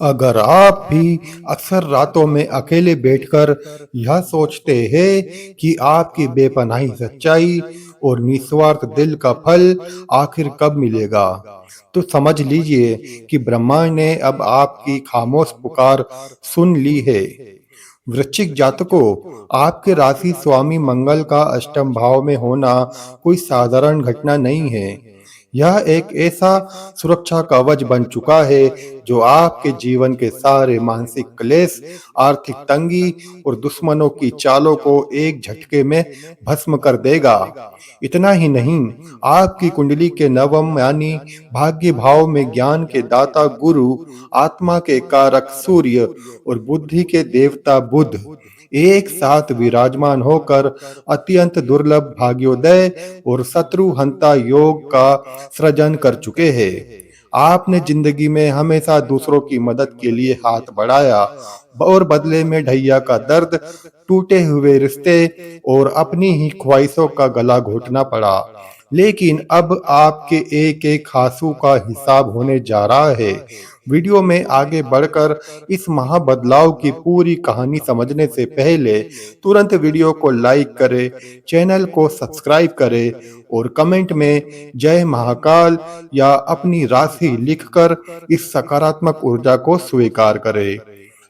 अगर आप भी अक्सर रातों में अकेले बैठकर यह सोचते हैं कि आपकी बेपनाही सच्चाई और निस्वार्थ दिल का फल आखिर कब मिलेगा, तो समझ लीजिए कि ब्रह्मांड ने अब आपकी खामोश पुकार सुन ली है। वृश्चिक जातकों, आपके राशि स्वामी मंगल का अष्टम भाव में होना कोई साधारण घटना नहीं है। यह एक ऐसा सुरक्षा कवच बन चुका है जो आपके जीवन के सारे मानसिक क्लेश, आर्थिक तंगी और दुश्मनों की चालों को एक झटके में भस्म कर देगा। इतना ही नहीं, आपकी कुंडली के नवम यानी भाग्य भाव में ज्ञान के दाता गुरु, आत्मा के कारक सूर्य और बुद्धि के देवता बुध एक साथ विराजमान होकर अत्यंत दुर्लभ भाग्योदय और शत्रु हंता योग का सृजन कर चुके हैं। आपने जिंदगी में हमेशा दूसरों की मदद के लिए हाथ बढ़ाया और बदले में ढैया का दर्द, टूटे हुए रिश्ते और अपनी ही ख्वाहिशों का गला घोटना पड़ा। लेकिन अब आपके एक एक आंसू का हिसाब होने जा रहा है। वीडियो में आगे बढ़कर इस महाबदलाव की पूरी कहानी समझने से पहले तुरंत वीडियो को लाइक करें, चैनल को सब्सक्राइब करें और कमेंट में जय महाकाल या अपनी राशि लिखकर इस सकारात्मक ऊर्जा को स्वीकार करें।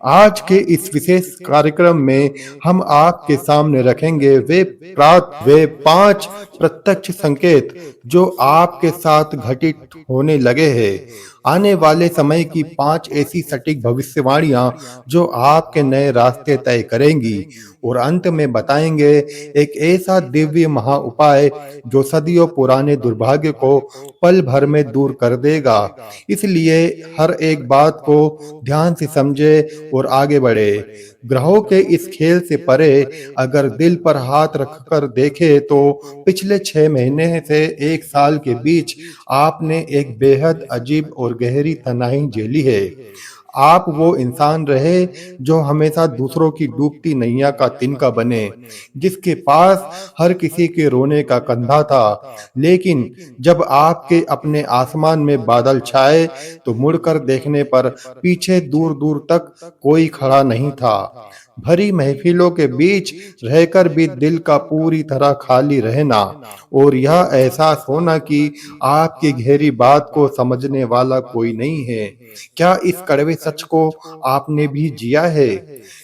आज के इस विशेष कार्यक्रम में हम आपके सामने रखेंगे वे 5 प्रत्यक्ष संकेत जो आपके साथ घटित होने लगे हैं। आने वाले समय की 5 ऐसी सटीक भविष्यवाणियां जो आपके नए रास्ते तय करेंगी और अंत में बताएंगे एक ऐसा दिव्य महा उपाय जो सदियों पुराने दुर्भाग्य को पल भर में दूर कर देगा। इसलिए हर एक बात को ध्यान से समझे और आगे बढ़े। ग्रहों के इस खेल से परे अगर दिल पर हाथ रखकर देखे तो पिछले 6 महीने से 1 साल के बीच आपने एक बेहद अजीब और गहरी तन्हाई झेली है। आप वो इंसान रहे जो हमेशा दूसरों की डूबती नैया का तिनका बने, जिसके पास हर किसी के रोने का कंधा था। लेकिन जब आपके अपने आसमान में बादल छाए तो मुड़कर देखने पर पीछे दूर दूर तक कोई खड़ा नहीं था। भरी महफिलों के बीच रहकर भी दिल का पूरी तरह खाली रहना और यह एहसास होना कि आपकी गहरी बात को समझने वाला कोई नहीं है। क्या इस कड़वे सच को आपने भी जिया है?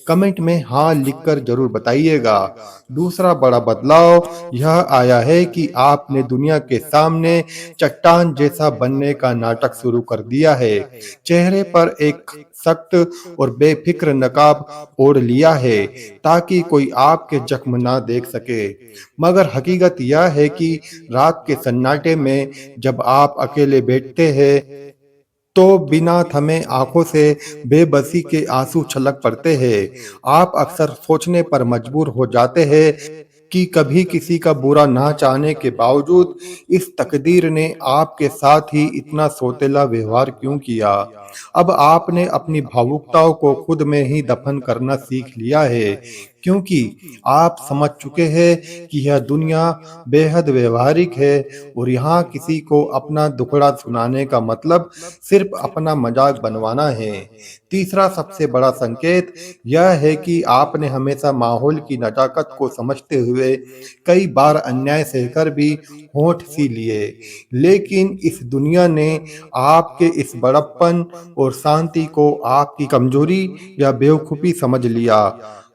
कमेंट में हाँ लिखकर जरूर बताइएगा। दूसरा बड़ा बदलाव यह आया है कि आपने दुनिया के सामने चट्टान जैसा बनने का नाटक शुरू कर दिया है। चेहरे पर एक सख्त और बेफिक्र नकाब ओढ़ लिया है ताकि कोई आपके जख्म ना देख सके। मगर हकीकत यह है कि रात के सन्नाटे में जब आप अकेले बैठते हैं तो बिना थमे आंखों से बेबसी के आंसू छलक पड़ते हैं। आप अक्सर सोचने पर मजबूर हो जाते हैं कि कभी किसी का बुरा ना चाहने के बावजूद इस तकदीर ने आपके साथ ही इतना सौतेला व्यवहार क्यों किया। अब आपने अपनी भावुकताओं को खुद में ही दफन करना सीख लिया है, क्योंकि आप समझ चुके हैं कि यह दुनिया बेहद व्यवहारिक है और यहाँ किसी को अपना दुखड़ा सुनाने का मतलब सिर्फ अपना मजाक बनवाना है। तीसरा सबसे बड़ा संकेत यह है कि आपने हमेशा माहौल की नजाकत को समझते हुए कई बार अन्याय सहकर भी होंठ सी लिए। लेकिन इस दुनिया ने आपके इस बड़प्पन और शांति को आपकी कमजोरी या बेवकूफी समझ लिया।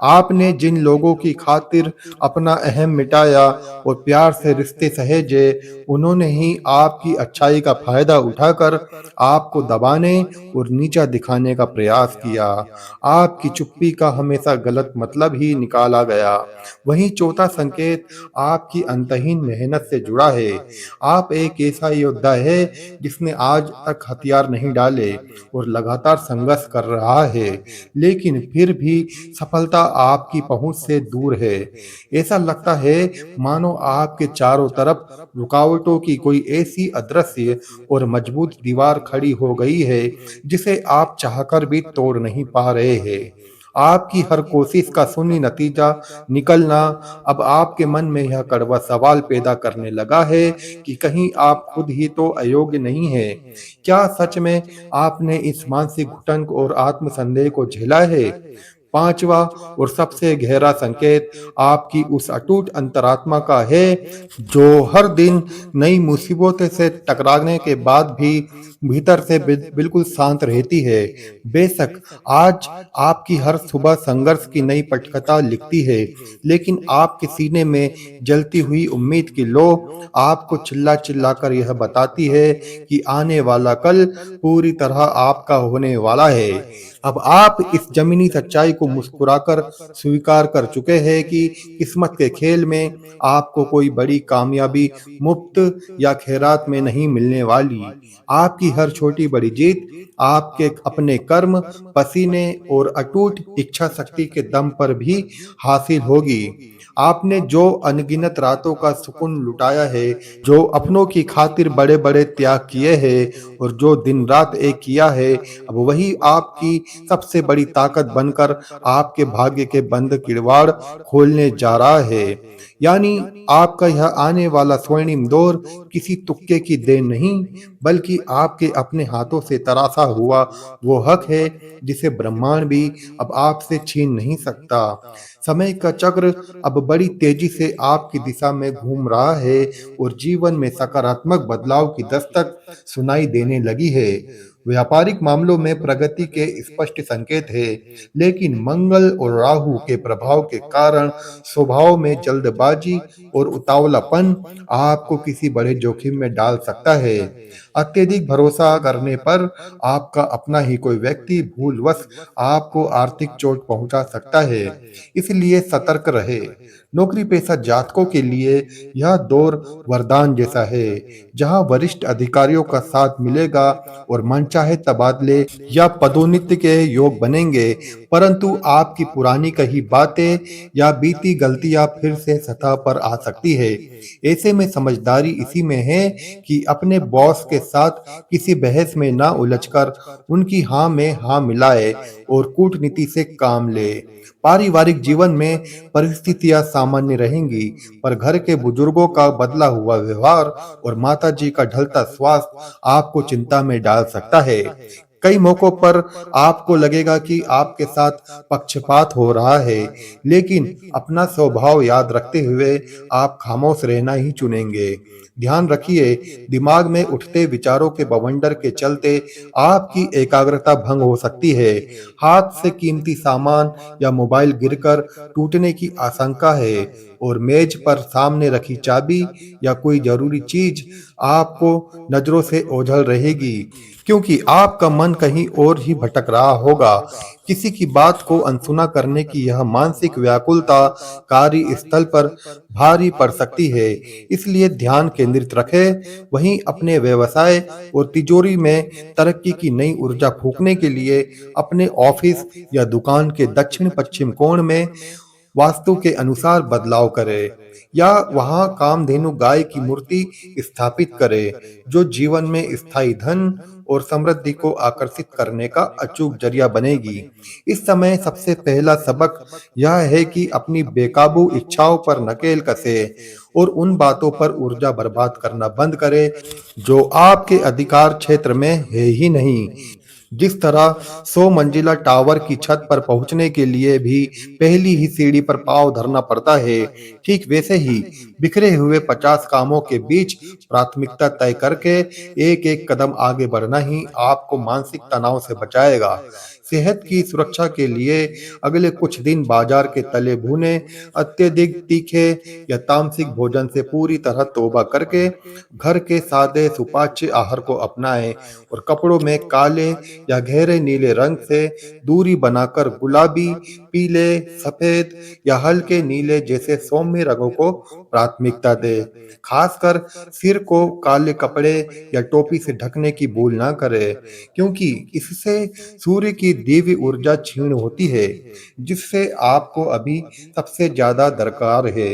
आपने जिन लोगों की खातिर अपना अहम मिटाया और प्यार से रिश्ते सहेजे, उन्होंने ही आपकी अच्छाई का फायदा उठाकर आपको दबाने और नीचा दिखाने का प्रयास किया। आपकी चुप्पी का हमेशा गलत मतलब ही निकाला गया। वहीं चौथा संकेत आपकी अंतहीन मेहनत से जुड़ा है। आप एक ऐसा योद्धा है जिसने आज तक हथियार नहीं डाले और लगातार संघर्ष कर रहा है, लेकिन फिर भी सफलता आपकी पहुंच से दूर है। ऐसा लगता है मानो आपके चारों तरफ रुकावटों की कोई ऐसी अदृश्य और मजबूत दीवार खड़ी हो गई है जिसे आप चाहकर भी तोड़ नहीं पा रहे हैं। आपकी हर कोशिश का शून्य नतीजा निकलना अब आपके मन में यह कड़वा सवाल पैदा करने लगा है कि कहीं आप खुद ही तो अयोग्य नहीं हैं। क्या सच में आपने इस मानसिक घुटन और आत्मसंदेह को झेला है? पांचवा और सबसे गहरा संकेत आपकी उस अटूट अंतरात्मा का है जो हर दिन नई मुसीबतों से टकराने के बाद भी भीतर से बिल्कुल शांत रहती है। बेशक आज आपकी हर सुबह संघर्ष की नई पटकथा लिखती है, लेकिन आपके सीने में जलती हुई उम्मीद की लो आपको चिल्ला चिल्ला कर यह बताती है कि आने वाला कल पूरी तरह आपका होने वाला है। अब आप इस जमीनी सच्चाई को मुस्कुराकर स्वीकार कर चुके हैं कि किस्मत के खेल में आपको कोई बड़ी कामयाबी मुफ्त या खैरात में नहीं मिलने वाली। आपकी हर छोटी बड़ी जीत आपके अपने कर्म, पसीने और अटूट इच्छा शक्ति के दम पर भी हासिल होगी। आपने जो अनगिनत रातों का सुकून लुटाया है, जो अपनों की खातिर बड़े-बड़े त्याग किए हैं और जो दिन रात एक किया है, अब वही आपकी सबसे बड़ी ताकत बनकर आपके भाग्य के बंद किरवाड़ खोलने जा रहा है। यानी आपका यह आने वाला स्वर्णिम दौर किसी तुक्के की देन नहीं, बल्कि आपके अपने हाथों से तराशा हुआ वो हक है जिसे ब्रह्मांड भी अब आपसे छीन नहीं सकता। समय का चक्र अब बड़ी तेजी से आपकी दिशा में घूम रहा है और जीवन में सकारात्मक बदलाव की दस्तक सुनाई देने लगी है। व्यापारिक मामलों में प्रगति के स्पष्ट संकेत है, लेकिन मंगल और राहु के प्रभाव के कारण स्वभाव में जल्दबाजी और उतावलापन आपको किसी बड़े जोखिम में डाल सकता है। अत्यधिक भरोसा करने पर आपका अपना ही कोई व्यक्ति भूलवश आपको आर्थिक चोट पहुंचा सकता है, इसलिए सतर्क रहे। नौकरी पेशा जातकों के लिए यह दौर वरदान जैसा है, जहां वरिष्ठ अधिकारियों का साथ मिलेगा और मनचाहे तबादले या पदोन्नति के योग बनेंगे, परंतु आपकी पुरानी कही बातें या बीती गलतियां फिर से सतह पर आ सकती है। ऐसे में समझदारी इसी में है कि अपने बॉस के साथ किसी बहस में ना उलझकर उनकी हाँ में हाँ मिलाए और कूटनीति से काम ले। पारिवारिक जीवन में परिस्थितियां सामान्य रहेंगी, पर घर के बुजुर्गों का बदला हुआ व्यवहार और माताजी का ढलता स्वास्थ्य आपको चिंता में डाल सकता है। कई मौकों पर आपको लगेगा कि आपके साथ पक्षपात हो रहा है, लेकिन अपना स्वभाव याद रखते हुए आप खामोश रहना ही चुनेंगे। ध्यान रखिए, दिमाग में उठते विचारों के बवंडर के चलते आपकी एकाग्रता भंग हो सकती है। हाथ से कीमती सामान या मोबाइल गिरकर टूटने की आशंका है और मेज पर सामने रखी चाबी या कोई जरूरी चीज आपको नजरों से ओझल रहेगी, क्योंकि आपका मन कहीं और ही भटक रहा होगा। किसी की बात को अनसुना करने की यह मानसिक व्याकुलता कार्य स्थल पर भारी पड़ सकती है, इसलिए ध्यान केंद्रित रखें। वहीं अपने व्यवसाय और तिजोरी में तरक्की की नई ऊर्जा फूंकने के लिए अपने ऑफिस या दुकान के दक्षिण पश्चिम कोण में वास्तु के अनुसार बदलाव करे या वहां कामधेनु गाय की मूर्ति स्थापित करे, जो जीवन में स्थायी धन और समृद्धि को आकर्षित करने का अचूक जरिया बनेगी। इस समय सबसे पहला सबक यह है कि अपनी बेकाबू इच्छाओं पर नकेल कसे और उन बातों पर ऊर्जा बर्बाद करना बंद करे जो आपके अधिकार क्षेत्र में है ही नहीं। जिस तरह 100 मंजिला टावर की छत पर पहुंचने के लिए भी पहली ही सीढ़ी पर पांव धरना पड़ता है, ठीक वैसे ही बिखरे हुए 50 कामों के बीच प्राथमिकता तय करके एक एक कदम आगे बढ़ना ही आपको मानसिक तनाव से बचाएगा। सेहत की सुरक्षा के लिए अगले कुछ दिन बाजार के तले भुने, अत्यधिक तीखे या तामसिक भोजन से पूरी तरह तौबा करके घर के सादे सुपाच्य आहार को अपनाएं और कपड़ों में काले या गहरे नीले रंग से दूरी बनाकर गुलाबी, पीले, सफेद या हल्के नीले जैसे सौम्य रंगों को प्राथमिकता दे। खासकर सिर को काले कपड़े या टोपी से ढकने की भूल ना करे, क्योंकि इससे सूर्य की दिव्य ऊर्जा क्षीण होती है, जिससे आपको अभी सबसे ज्यादा दरकार है।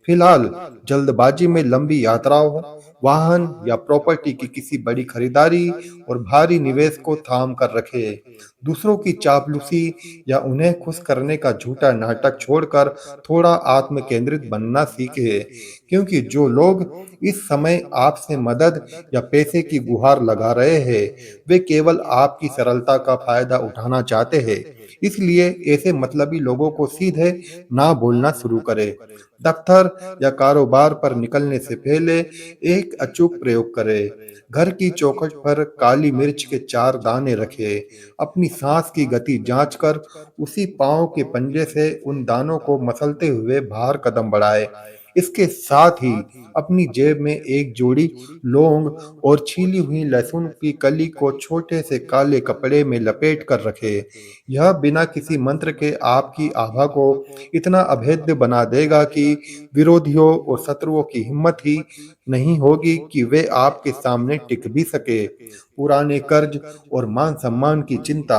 फिलहाल जल्दबाजी में लंबी यात्राओं वाहन या प्रॉपर्टी की किसी बड़ी खरीदारी और भारी निवेश को थाम कर रखे। दूसरों की चापलूसी या उन्हें खुश करने का झूठा नाटक छोड़कर थोड़ा आत्म केंद्रित बनना सीखे, क्योंकि जो लोग इस समय आपसे मदद या पैसे की गुहार लगा रहे हैं, वे केवल आपकी सरलता का फायदा उठाना चाहते हैं। इसलिए ऐसे मतलबी लोगों को सीधे ना बोलना शुरू करें। दफ्तर या कारोबार पर निकलने से पहले एक अचूक प्रयोग करें। घर की चौखट पर काली मिर्च के 4 दाने रखें। अपनी सांस की गति जांच कर उसी पांव के पंजे से उन दानों को मसलते हुए बाहर कदम बढ़ाएं। इसके साथ ही अपनी जेब में एक जोड़ी लौंग और छीली हुई लहसुन की कली को छोटे से काले कपड़े में लपेट कर रखें। यह बिना किसी मंत्र के आपकी आभा को इतना अभेद्य बना देगा कि विरोधियों और शत्रुओं की हिम्मत ही नहीं होगी कि वे आपके सामने टिक भी सके। पुराने कर्ज और मान सम्मान की चिंता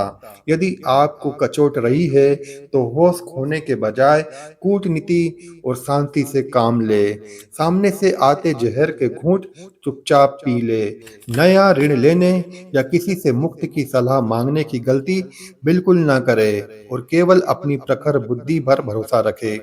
यदि आपको कचोट रही है, तो होश खोने के बजाय कूटनीति और शांति से काम ले। सामने से आते जहर के घूंट चुपचाप पी ले। नया ऋण लेने या किसी से मुक्ति की सलाह मांगने की गलती बिल्कुल ना करे और केवल अपनी प्रखर बुद्धि पर भरोसा रखे।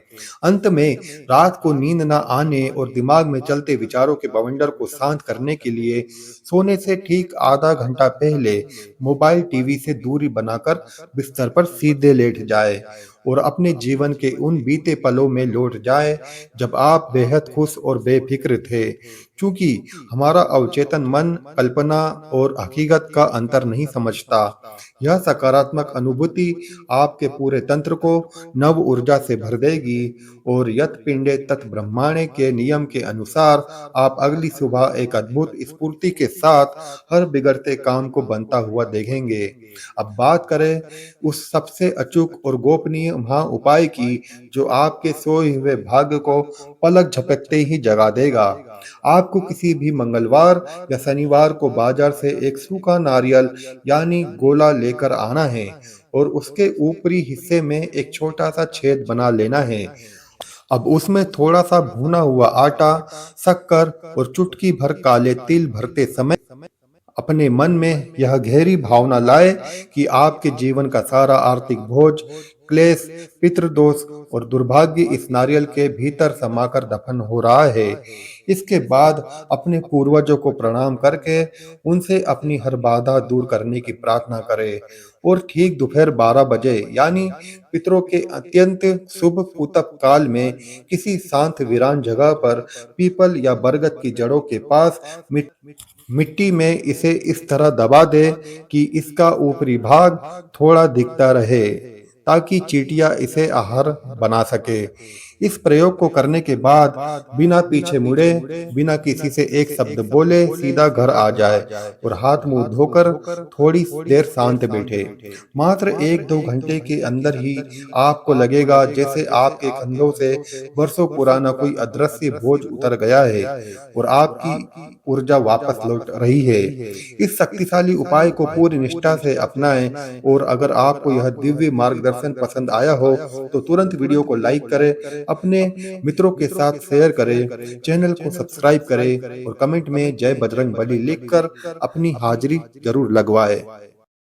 अंत में रात को नींद न आने और दिमाग में चलते विचारों के बवंडर को शांत करने के लिए सोने से ठीक आधा घंटा पहले मोबाइल टीवी से दूरी बनाकर बिस्तर पर सीधे लेट जाए और अपने जीवन के उन बीते पलों में लौट जाए जब आप बेहद खुश और बेफिक्र थे। चूंकि हमारा अवचेतन मन कल्पना और हकीकत का अंतर नहीं समझता, यह सकारात्मक अनुभूति आपके पूरे तंत्र को नव ऊर्जा से भर देगी और यत पिंडे तत् ब्रह्मांडे के नियम के अनुसार आप अगली सुबह एक अद्भुत स्फूर्ति के साथ हर बिगड़ते काम को बनता हुआ देखेंगे। अब बात करें उस सबसे अचूक और गोपनीय महा उपाय की, जो आपके सोए हुए भाग्य को पलक झपकते ही जगा देगा। आपको किसी भी मंगलवार या शनिवार को बाजार से एक सूखा नारियल यानी गोला लेकर आना है और उसके ऊपरी हिस्से में एक छोटा सा छेद बना लेना है। अब उसमें थोड़ा सा भुना हुआ आटा, शक्कर और चुटकी भर काले तिल भरते समय अपने मन में यह गहरी भावना लाए कि आपके जीवन का सारा आर्थिक बोझ, क्लेश, पितृदोष और दुर्भाग्य इस नारियल के भीतर समाकर दफन हो रहा है। इसके बाद अपने पूर्वजों को प्रणाम करके उनसे अपनी हर बाधा दूर करने की प्रार्थना करें और ठीक दोपहर 12 बजे यानी पितरों के अत्यंत शुभ कुतप काल में किसी शांत वीरान जगह पर पीपल या बरगद की जड़ों के पास मिट्टी में इसे इस तरह दबा दे कि इसका ऊपरी भाग थोड़ा दिखता रहे, ताकि चींटियां इसे आहार बना सके। इस प्रयोग को करने के बाद बिना पीछे मुड़े, बिना किसी से एक शब्द बोले सीधा घर आ जाए और हाथ मुंह धोकर थोड़ी देर शांत बैठे। मात्र 1-2 घंटे के अंदर ही आपको लगेगा जैसे आपके कंधों से वर्षों पुराना कोई अदृश्य बोझ उतर गया है और आपकी ऊर्जा वापस लौट रही है। इस शक्तिशाली उपाय को पूरी निष्ठा से अपनाएं और अगर आपको यह दिव्य मार्गदर्शन पसंद आया हो तो तुरंत वीडियो को लाइक करें, अपने मित्रों के साथ शेयर करें, चैनल को सब्सक्राइब करें और कमेंट में जय बजरंग बली लिखकर अपनी हाजिरी जरूर लगवाएं।